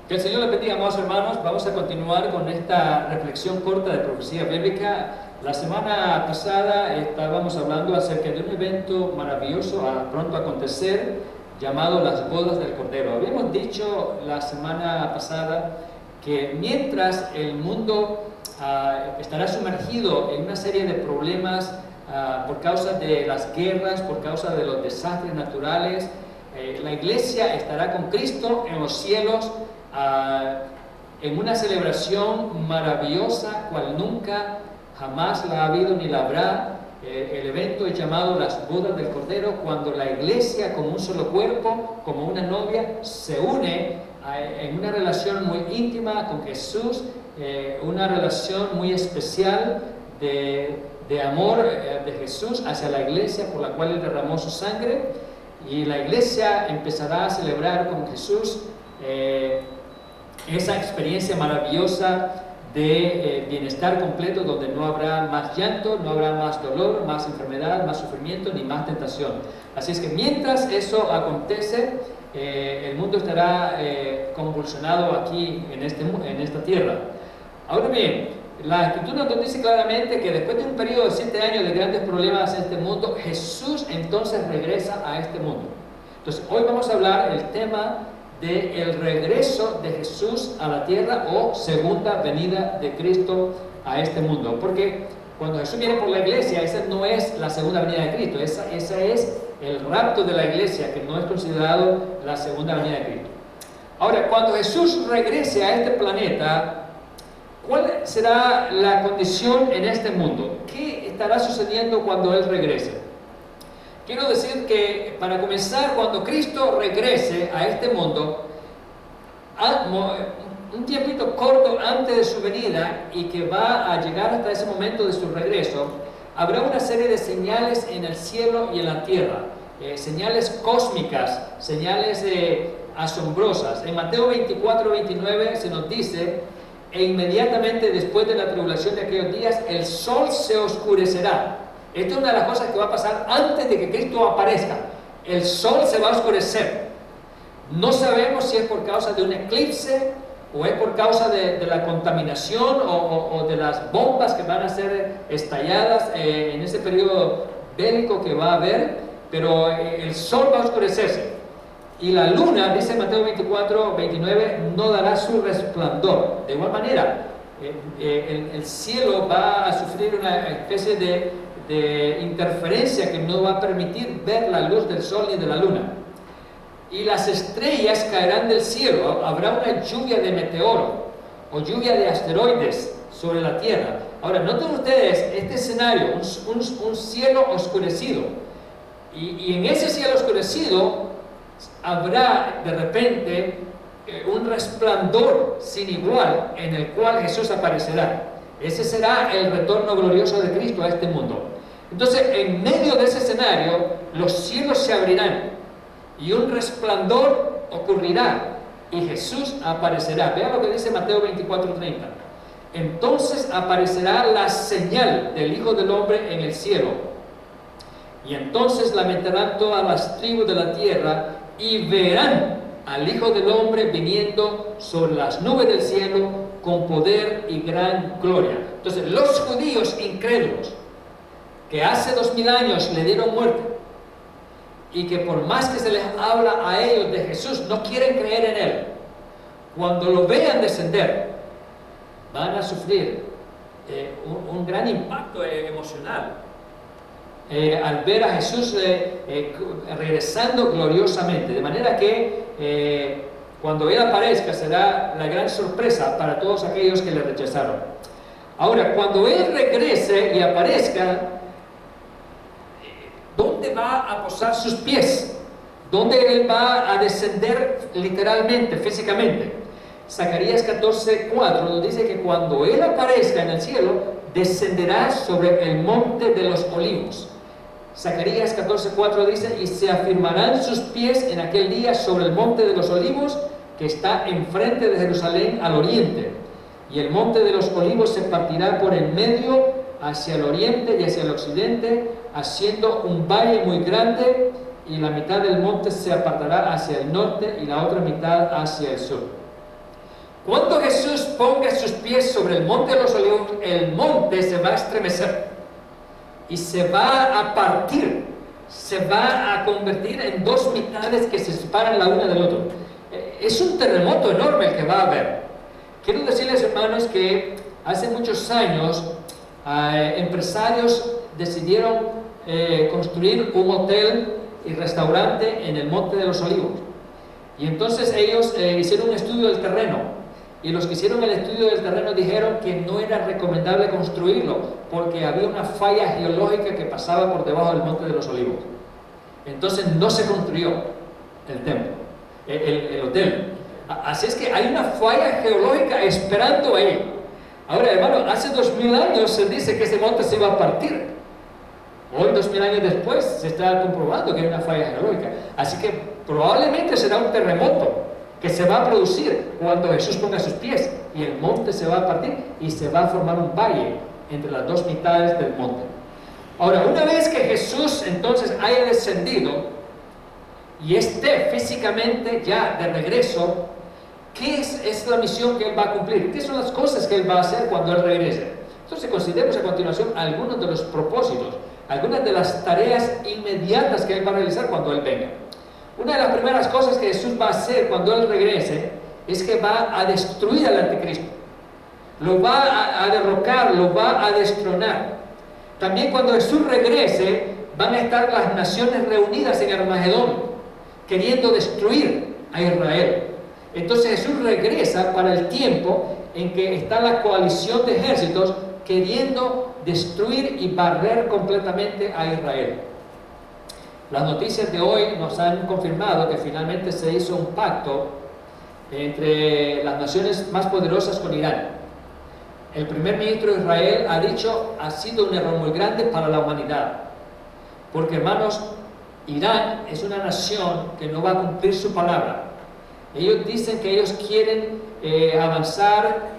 Que el Señor les bendiga, amados hermanos. Vamos a continuar con esta reflexión corta de profecía bíblica. La semana pasada estábamos hablando acerca de un evento maravilloso pronto a acontecer llamado las bodas del Cordero. Habíamos dicho la semana pasada que mientras el mundo estará sumergido en una serie de problemas por causa de las guerras, por causa de los desastres naturales, la iglesia estará con Cristo en los cielos, en una celebración maravillosa cual nunca jamás la ha habido ni la habrá. El evento es llamado las bodas del Cordero, cuando la iglesia como un solo cuerpo, como una novia, se une en una relación muy íntima con Jesús, una relación muy especial de amor de Jesús hacia la iglesia por la cual Él derramó su sangre, y la iglesia empezará a celebrar con Jesús esa experiencia maravillosa de bienestar completo, donde no habrá más llanto, no habrá más dolor, más enfermedad, más sufrimiento, ni más tentación. Así es que mientras eso acontece, el mundo estará convulsionado aquí en esta tierra. Ahora bien, la Escritura nos dice claramente que después de un periodo de 7 años de grandes problemas en este mundo, Jesús entonces regresa a este mundo. Entonces hoy vamos a hablar el tema del regreso de Jesús a la tierra, o segunda venida de Cristo a este mundo. Porque cuando Jesús viene por la iglesia, esa no es la segunda venida de Cristo, esa es el rapto de la iglesia, que no es considerado la segunda venida de Cristo. Ahora, cuando Jesús regrese a este planeta, ¿cuál será la condición en este mundo? ¿Qué estará sucediendo cuando Él regrese? Quiero decir que, para comenzar, cuando Cristo regrese a este mundo, un tiempito corto antes de su venida, y que va a llegar hasta ese momento de su regreso, habrá una serie de señales en el cielo y en la tierra, señales cósmicas, señales asombrosas. En Mateo 24-29 se nos dice: e inmediatamente después de la tribulación de aquellos días, el sol se oscurecerá. Esta es una de las cosas que va a pasar antes de que Cristo aparezca. El sol se va a oscurecer. No sabemos si es por causa de un eclipse, o es por causa de la contaminación, o de las bombas que van a ser estalladas en ese periodo bélico que va a haber, pero el sol va a oscurecerse. Y la luna, dice Mateo 24-29, no dará su resplandor. De igual manera, el cielo va a sufrir una especie de interferencia que no va a permitir ver la luz del sol ni de la luna. Y las estrellas caerán del cielo. Habrá una lluvia de meteoro o lluvia de asteroides sobre la tierra. Ahora, noten ustedes este escenario, un cielo oscurecido. Y en ese cielo oscurecido habrá de repente un resplandor sin igual, en el cual Jesús aparecerá. Ese será el retorno glorioso de Cristo a este mundo. Entonces, en medio de ese escenario, los cielos se abrirán y un resplandor ocurrirá, y Jesús aparecerá. Vean lo que dice Mateo 24:30. Entonces aparecerá la señal del Hijo del Hombre en el cielo, y entonces lamentarán todas las tribus de la tierra, y verán al Hijo del Hombre viniendo sobre las nubes del cielo con poder y gran gloria. Entonces, los judíos incrédulos, que hace 2000 años le dieron muerte, y que por más que se les habla a ellos de Jesús, no quieren creer en Él, cuando lo vean descender, van a sufrir un gran impacto emocional al ver a Jesús regresando gloriosamente. De manera que cuando Él aparezca, será la gran sorpresa para todos aquellos que le rechazaron. Ahora, cuando Él regrese y aparezca, ¿dónde va a posar sus pies? ¿Dónde Él va a descender literalmente, físicamente? Zacarías 14:4 nos dice que cuando Él aparezca en el cielo, descenderá sobre el monte de los olivos. Zacarías 14:4 dice: y se afirmarán sus pies en aquel día sobre el monte de los olivos, que está enfrente de Jerusalén al oriente. Y el monte de los olivos se partirá por el medio hacia el oriente y hacia el occidente, haciendo un valle muy grande, y la mitad del monte se apartará hacia el norte y la otra mitad hacia el sur. Cuando Jesús ponga sus pies sobre el monte de los olivos, el monte se va a estremecer y se va a partir, se va a convertir en dos mitades que se separan la una del otro. Es un terremoto enorme el que va a haber. Quiero decirles, hermanos, que hace muchos años empresarios decidieron construir un hotel y restaurante en el monte de los olivos. Y entonces ellos hicieron un estudio del terreno. Y los que hicieron el estudio del terreno dijeron que no era recomendable construirlo porque había una falla geológica que pasaba por debajo del monte de los olivos. Entonces no se construyó el templo, el hotel. Así es que hay una falla geológica esperando ahí. Ahora, hermano, hace 2000 años se dice que ese monte se iba a partir. Hoy, 2000 años después, se está comprobando que hay una falla geológica. Así que probablemente será un terremoto que se va a producir cuando Jesús ponga sus pies y el monte se va a partir y se va a formar un valle entre las dos mitades del monte. Ahora, una vez que Jesús entonces haya descendido y esté físicamente ya de regreso, ¿qué es la misión que Él va a cumplir? ¿Qué son las cosas que Él va a hacer cuando Él regrese? Entonces consideremos a continuación algunos de los propósitos, algunas de las tareas inmediatas que Él va a realizar cuando Él venga. Una de las primeras cosas que Jesús va a hacer cuando Él regrese es que va a destruir al anticristo. Lo va a derrocar, lo va a destronar. También cuando Jesús regrese, van a estar las naciones reunidas en Armagedón, queriendo destruir a Israel. Entonces Jesús regresa para el tiempo en que está la coalición de ejércitos queriendo destruir y barrer completamente a Israel. Las noticias de hoy nos han confirmado que finalmente se hizo un pacto entre las naciones más poderosas con Irán. El primer ministro de Israel ha dicho, ha sido un error muy grande para la humanidad. Porque, hermanos, Irán es una nación que no va a cumplir su palabra. Ellos dicen que ellos quieren avanzar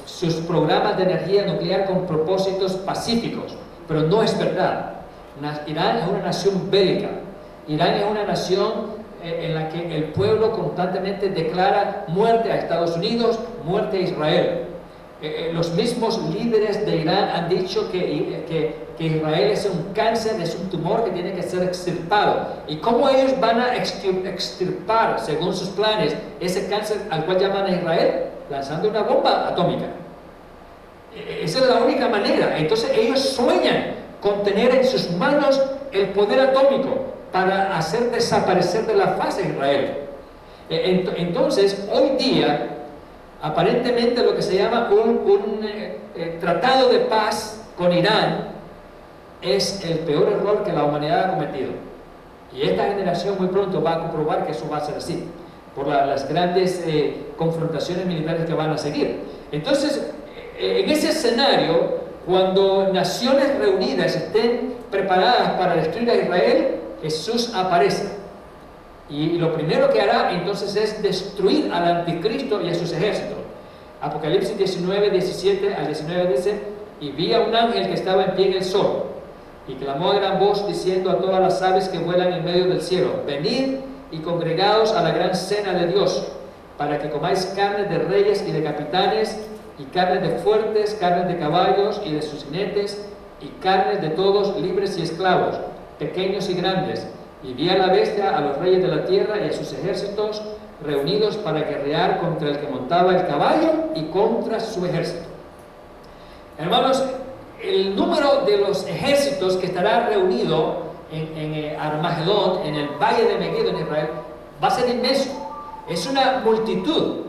sus programas de energía nuclear con propósitos pacíficos, pero no es verdad. Irán es una nación bélica. Irán es una nación en la que el pueblo constantemente declara muerte a Estados Unidos, muerte a Israel. Los mismos líderes de Irán han dicho que Israel es un cáncer, es un tumor que tiene que ser extirpado. ¿Y cómo ellos van a extirpar, según sus planes, ese cáncer al cual llaman a Israel? Lanzando una bomba atómica. Esa es la única manera. Entonces ellos sueñan con tener en sus manos el poder atómico para hacer desaparecer de la faz a Israel. Entonces, hoy día, aparentemente lo que se llama un tratado de paz con Irán es el peor error que la humanidad ha cometido. Y esta generación muy pronto va a comprobar que eso va a ser así, por las grandes confrontaciones militares que van a seguir. Entonces, en ese escenario, cuando naciones reunidas estén preparadas para destruir a Israel, Jesús aparece. Y lo primero que hará entonces es destruir al anticristo y a sus ejércitos. Apocalipsis 19, 17 al 19 dice: y vi a un ángel que estaba en pie en el sol, y clamó a gran voz diciendo a todas las aves que vuelan en medio del cielo: venid y congregaos a la gran cena de Dios, para que comáis carne de reyes y de capitanes, y carnes de fuertes, carnes de caballos y de sus jinetes, y carnes de todos, libres y esclavos, pequeños y grandes. Y vi a la bestia, a los reyes de la tierra y a sus ejércitos reunidos para guerrear contra el que montaba el caballo y contra su ejército. Hermanos, el número de los ejércitos que estará reunido en Armagedón, en el valle de Megiddo en Israel, va a ser inmenso. Es una multitud.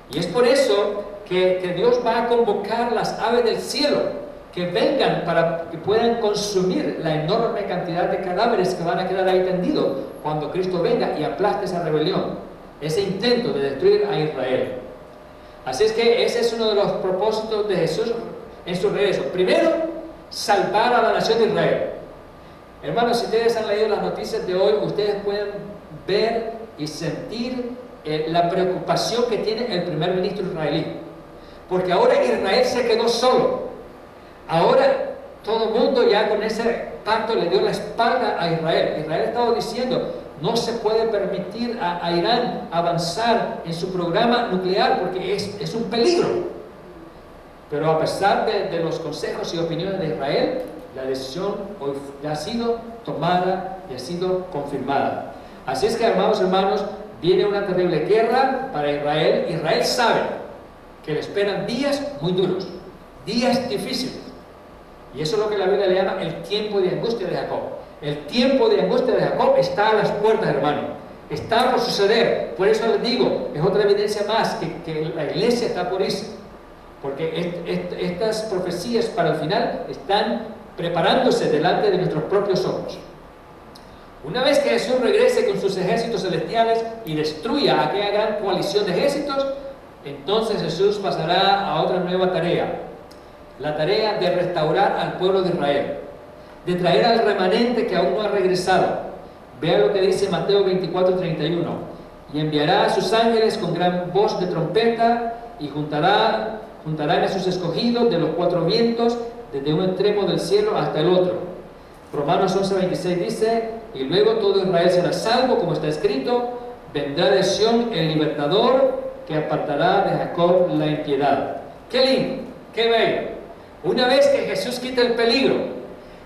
Y es por eso que Dios va a convocar las aves del cielo que vengan para que puedan consumir la enorme cantidad de cadáveres que van a quedar ahí tendidos cuando Cristo venga y aplaste esa rebelión, ese intento de destruir a Israel. Así es que ese es uno de los propósitos de Jesús en su regreso. Primero, salvar a la nación de Israel. Hermanos, si ustedes han leído las noticias de hoy, ustedes pueden ver y sentir la preocupación que tiene el primer ministro israelí. Porque ahora Israel se quedó solo. Ahora todo el mundo ya con ese pacto le dio la espalda a Israel. Israel estaba diciendo: No se puede permitir a Irán avanzar en su programa nuclear porque es un peligro. Pero a pesar de los consejos y opiniones de Israel, la decisión hoy ya ha sido tomada y ha sido confirmada. Así es que, amados hermanos, viene una terrible guerra para Israel. Israel sabe que le esperan días muy duros, días difíciles. Y eso es lo que la Biblia le llama el tiempo de angustia de Jacob. El tiempo de angustia de Jacob está a las puertas, hermano. Está por suceder. Por eso les digo, es otra evidencia más que la iglesia está por irse. Porque estas profecías para el final están preparándose delante de nuestros propios ojos. Una vez que Jesús regrese con sus ejércitos celestiales y destruya aquella gran coalición de ejércitos, entonces Jesús pasará a otra nueva tarea. La tarea de restaurar al pueblo de Israel, de traer al remanente que aún no ha regresado. Vea lo que dice Mateo 24:31. Y enviará a sus ángeles con gran voz de trompeta y juntarán a sus escogidos de los cuatro vientos, desde un extremo del cielo hasta el otro. Romanos 11:26 dice: y luego todo Israel será salvo, como está escrito: vendrá de Sión el libertador, que apartará de Jacob la impiedad. ¡Qué lindo! ¡Qué bello! Una vez que Jesús quita el peligro,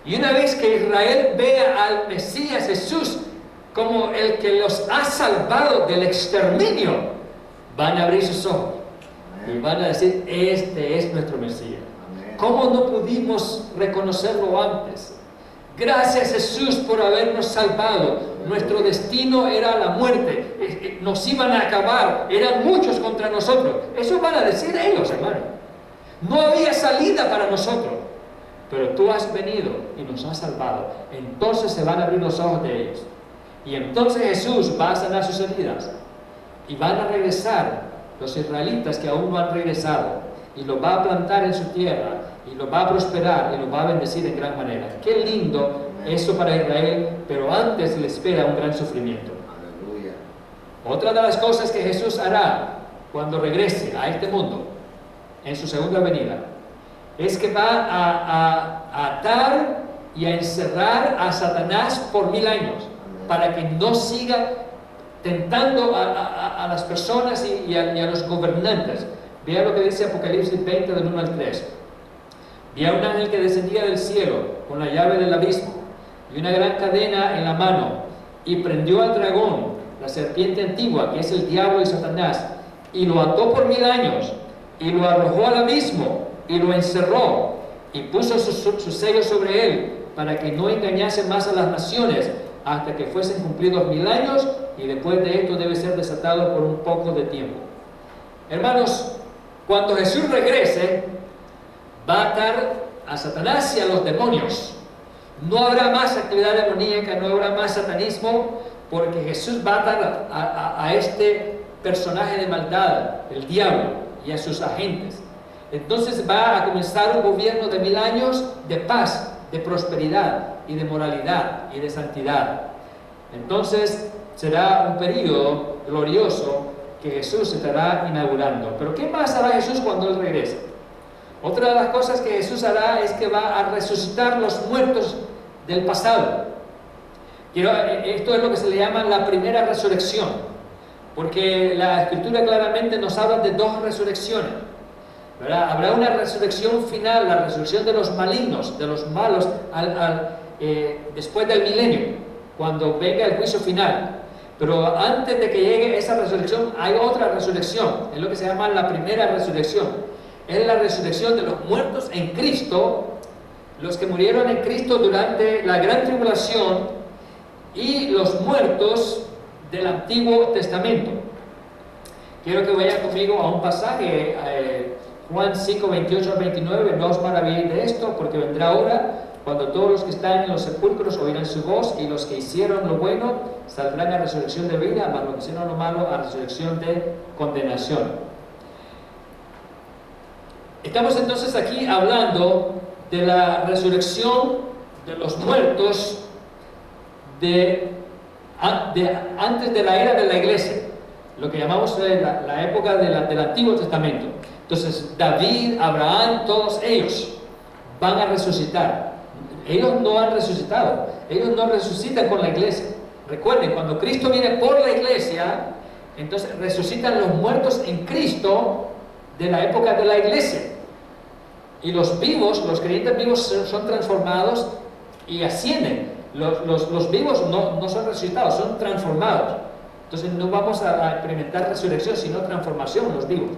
y una vez que Israel vea al Mesías Jesús como el que los ha salvado del exterminio, van a abrir sus ojos y van a decir: este es nuestro Mesías. ¿Cómo no pudimos reconocerlo antes? Gracias, Jesús, por habernos salvado. Nuestro destino era la muerte. Nos iban a acabar. Eran muchos contra nosotros. Eso van a decir ellos, hermano. No había salida para nosotros. Pero tú has venido y nos has salvado. Entonces se van a abrir los ojos de ellos. Y entonces Jesús va a sanar sus heridas. Y van a regresar los israelitas que aún no han regresado. Y los va a plantar en su tierra. Y los va a prosperar y los va a bendecir en gran manera. Qué lindo eso para Israel, pero antes le espera un gran sufrimiento. Aleluya. Otra de las cosas que Jesús hará cuando regrese a este mundo, en su segunda venida, es que va a atar y a encerrar a Satanás por 1000 años, para que no siga tentando a las personas y a los gobernantes. Vea lo que dice Apocalipsis 20, del 1 al 3. Vi a un ángel que descendía del cielo con la llave del abismo y una gran cadena en la mano, y prendió al dragón, la serpiente antigua, que es el diablo y Satanás, y lo ató por 1000 años, y lo arrojó al abismo, y lo encerró, y puso sus sellos sobre él, para que no engañase más a las naciones, hasta que fuesen cumplidos 1000 años, y después de esto debe ser desatado por un poco de tiempo. Hermanos, cuando Jesús regrese, va a atar a Satanás y a los demonios. No habrá más actividad demoníaca, no habrá más satanismo, porque Jesús va a atar a este personaje de maldad, el diablo, y a sus agentes. Entonces va a comenzar un gobierno de 1000 años de paz, de prosperidad y de moralidad y de santidad. Entonces será un periodo glorioso que Jesús estará inaugurando. Pero ¿qué más hará Jesús cuando Él regrese? Otra de las cosas que Jesús hará es que va a resucitar los muertos del pasado. Esto es lo que se le llama la primera resurrección, porque la Escritura claramente nos habla de dos resurrecciones, ¿verdad? Habrá una resurrección final, la resurrección de los malignos, de los malos, después del milenio, cuando venga el juicio final. Pero antes de que llegue esa resurrección, hay otra resurrección, es lo que se llama la primera resurrección. Es la resurrección de los muertos en Cristo, los que murieron en Cristo durante la gran tribulación, y los muertos del Antiguo Testamento. Quiero que vayan conmigo a un pasaje, Juan 5, 28 al 29. No os maravilléis de esto, porque vendrá hora cuando todos los que están en los sepulcros oirán su voz, y los que hicieron lo bueno saldrán a resurrección de vida, mas los que hicieron lo malo a resurrección de condenación. Estamos entonces aquí hablando de la resurrección de los muertos antes de la era de la iglesia, lo que llamamos la época del Antiguo Testamento. Entonces David, Abraham, todos ellos van a resucitar. Ellos no han resucitado, ellos no resucitan con la iglesia, Recuerden, cuando Cristo viene por la iglesia, entonces resucitan los muertos en Cristo de la época de la iglesia. Y los vivos, los creyentes vivos son transformados y ascienden. Los vivos no son resucitados, son transformados. Entonces no vamos a experimentar resurrección, sino transformación, los vivos.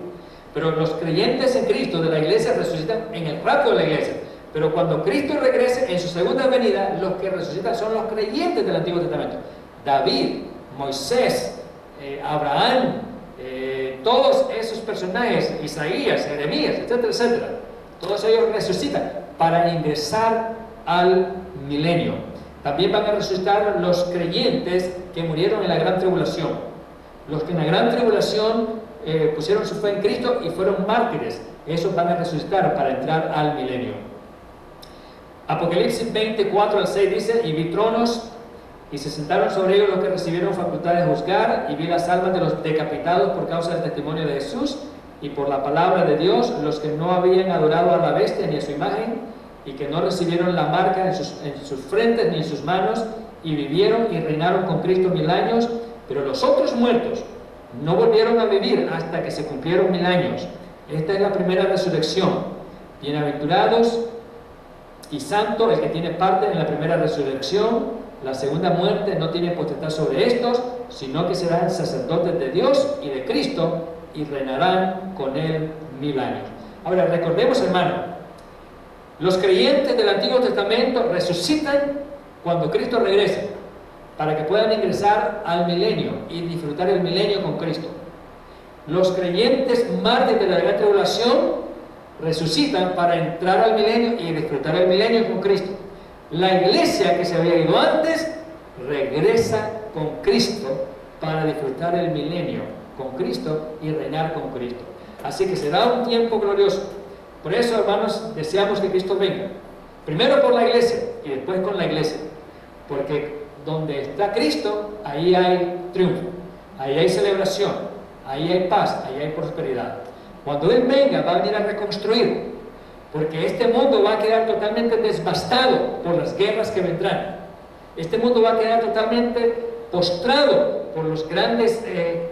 Pero los creyentes en Cristo de la iglesia resucitan en el rapto de la iglesia. Pero cuando Cristo regrese en su segunda venida, los que resucitan son los creyentes del Antiguo Testamento. David, Moisés, Abraham, todos esos personajes, Isaías, Jeremías, etcétera, etcétera. Todos ellos resucitan para ingresar al milenio. También van a resucitar los creyentes que murieron en la gran tribulación. Los que en la gran tribulación pusieron su fe en Cristo y fueron mártires. Esos van a resucitar para entrar al milenio. Apocalipsis 24 al 6 dice: y vi tronos, y se sentaron sobre ellos los que recibieron facultad de juzgar, y vi las almas de los decapitados por causa del testimonio de Jesús y por la palabra de Dios, los que no habían adorado a la bestia ni a su imagen, y que no recibieron la marca en sus frentes ni en sus manos, y vivieron y reinaron con Cristo 1000 años. Pero los otros muertos no volvieron a vivir hasta que se cumplieron 1000 años. Esta es la primera resurrección. Bienaventurados y santo el que tiene parte en la primera resurrección. La segunda muerte no tiene potestad sobre estos, sino que serán sacerdotes de Dios y de Cristo, y reinarán con él 1000 años. Ahora, recordemos, hermano, los creyentes del Antiguo Testamento resucitan cuando Cristo regrese, para que puedan ingresar al milenio y disfrutar el milenio con Cristo. Los creyentes mártires de la gran tribulación resucitan para entrar al milenio y disfrutar el milenio con Cristo. La iglesia que se había ido antes regresa con Cristo para disfrutar el milenio con Cristo y reinar con Cristo. Así que será un tiempo glorioso. Por eso, hermanos, deseamos que Cristo venga. Primero por la iglesia y después con la iglesia. Porque donde está Cristo, ahí hay triunfo, ahí hay celebración, ahí hay paz, ahí hay prosperidad. Cuando Él venga, va a venir a reconstruir. Porque este mundo va a quedar totalmente devastado por las guerras que vendrán. Este mundo va a quedar totalmente postrado por los grandes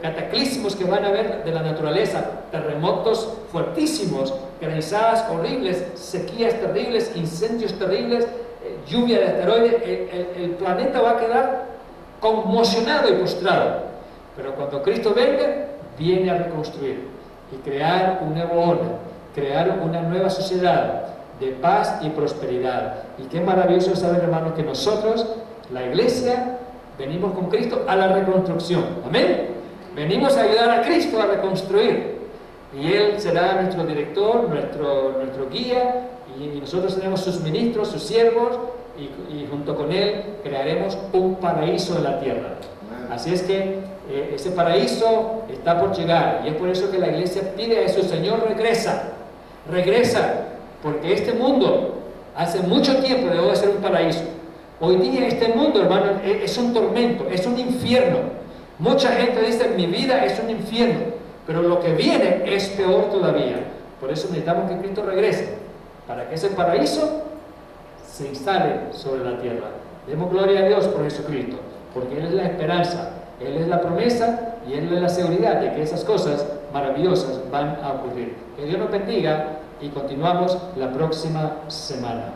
cataclismos que van a haber de la naturaleza, terremotos fuertísimos, granizadas horribles, sequías terribles, incendios terribles, lluvia de asteroides. El planeta va a quedar conmocionado y postrado. Pero cuando Cristo venga, viene a reconstruir y crear un nuevo orden, crear una nueva sociedad de paz y prosperidad. Y qué maravilloso saber, hermanos, que nosotros, la iglesia, venimos con Cristo a la reconstrucción. Amén. Venimos a ayudar a Cristo a reconstruir. Y Él será nuestro director, nuestro guía, y nosotros seremos sus ministros, sus siervos, y junto con Él crearemos un paraíso en la tierra. Así es que ese paraíso está por llegar, y es por eso que la iglesia pide a Jesús: Señor, regresa, porque este mundo hace mucho tiempo dejó de ser un paraíso. Hoy día este mundo, hermano, es un tormento, es un infierno. Mucha gente dice: mi vida es un infierno, pero lo que viene es peor todavía. Por eso necesitamos que Cristo regrese, para que ese paraíso se instale sobre la tierra. Demos gloria a Dios por Jesucristo, porque Él es la esperanza, Él es la promesa y Él es la seguridad de que esas cosas maravillosas van a ocurrir. Que Dios nos bendiga y continuamos la próxima semana.